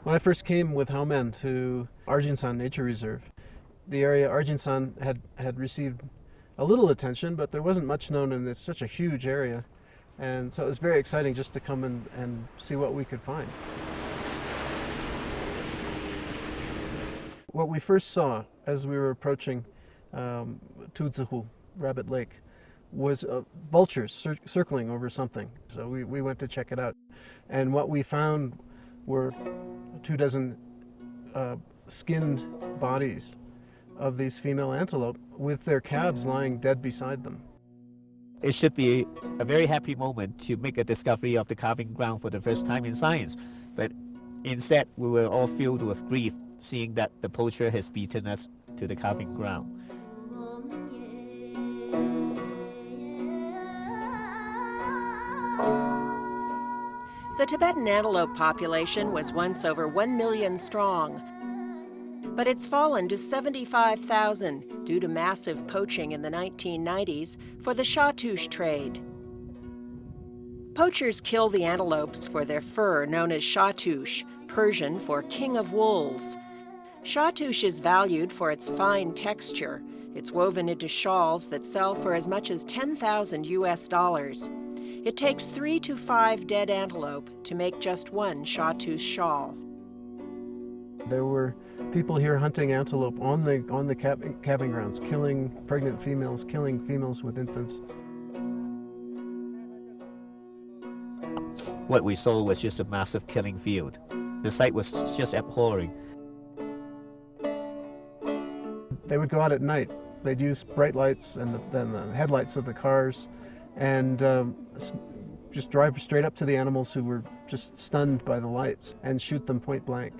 When I first came with Haumen to Arjin Mountain Nature Reserve, the area Arjin Mountain had received a little attention, but there wasn't much known, and it's such a huge area. And so it was very exciting just to come and see what we could find. What we first saw as we were approaching Tudzihu, Rabbit Lake, was vultures circling over something. So we went to check it out. And what we found were 24 skinned bodies of these female antelope with their calves lying dead beside them. It should be a very happy moment to make a discovery of the calving ground for the first time in science. But instead, we were all filled with grief seeing that the poacher has beaten us to the calving ground. The Tibetan antelope population was once over 1 million strong, but it's fallen to 75,000 due to massive poaching in the 1990s for the Shahtoosh trade. Poachers kill the antelopes for their fur, known as Shahtoosh, Persian for king of wolves. Shahtoosh is valued for its fine texture. It's woven into shawls that sell for as much as $10,000 US. It takes 3 to 5 dead antelope to make just one Shahtoosh shawl. There were people here hunting antelope on the calving grounds, killing pregnant females, killing females with infants. What we saw was just a massive killing field. The sight was just abhorring. They would go out at night. They'd use bright lights and then the headlights of the cars and just drive straight up to the animals who were just stunned by the lights and shoot them point blank.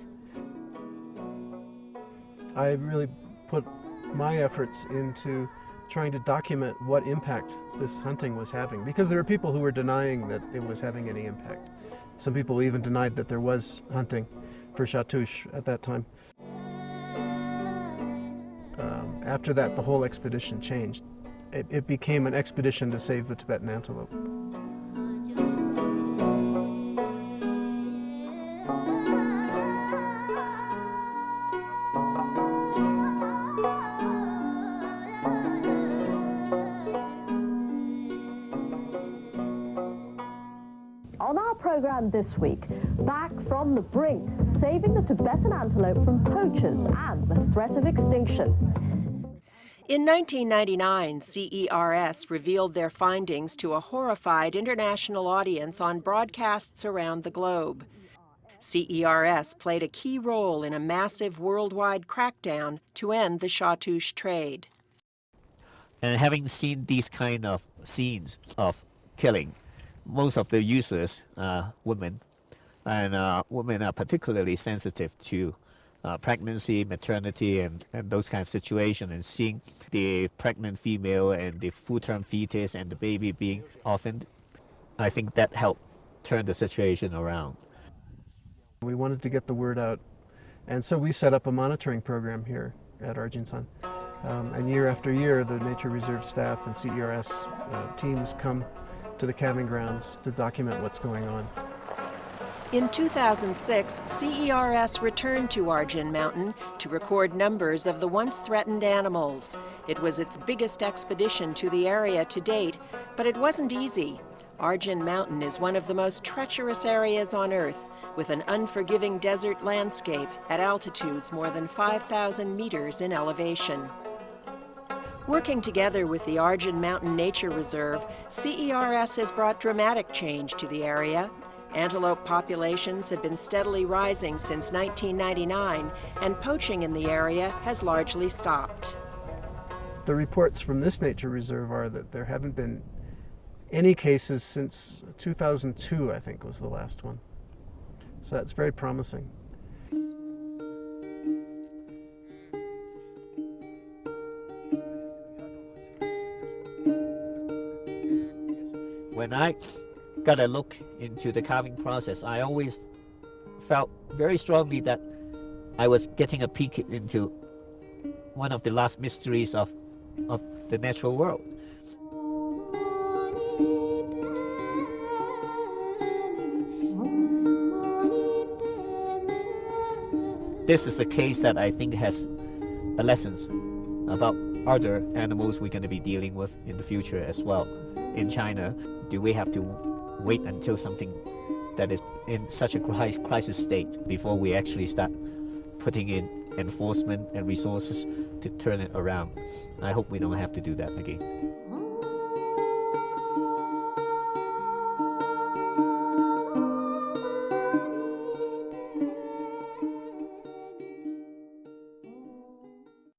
I really put my efforts into trying to document what impact this hunting was having, because there are people who were denying that it was having any impact. Some people even denied that there was hunting for Shahtoosh at that time. After that, the whole expedition changed. It became an expedition to save the Tibetan antelope. On our program this week, back from the brink, saving the Tibetan antelope from poachers and the threat of extinction. In 1999, CERS revealed their findings to a horrified international audience on broadcasts around the globe. CERS played a key role in a massive worldwide crackdown to end the Shahtoosh trade. And having seen these kind of scenes of killing, most of the users are women, and women are particularly sensitive to pregnancy, maternity, and those kind of situations, and seeing the pregnant female and the full-term fetus and the baby being orphaned, I think that helped turn the situation around. We wanted to get the word out, and so we set up a monitoring program here at Arjin Mountain. And year after year, the Nature Reserve staff and CERS teams come to the calving grounds to document what's going on. In 2006, CERS returned to Arjin Mountain to record numbers of the once threatened animals. It was its biggest expedition to the area to date, but it wasn't easy. Arjin Mountain is one of the most treacherous areas on Earth, with an unforgiving desert landscape at altitudes more than 5,000 meters in elevation. Working together with the Arjin Mountain Nature Reserve, CERS has brought dramatic change to the area. Antelope populations have been steadily rising since 1999, and poaching in the area has largely stopped. The reports from this nature reserve are that there haven't been any cases since 2002, I think was the last one. So that's very promising. When I got a look into the calving process, I always felt very strongly that I was getting a peek into one of the last mysteries of the natural world. this is a case that I think has a lessons about other animals we're going to be dealing with in the future as well. In China, do we have to wait until something that is in such a crisis state before we actually start putting in enforcement and resources to turn it around? I hope we don't have to do that again.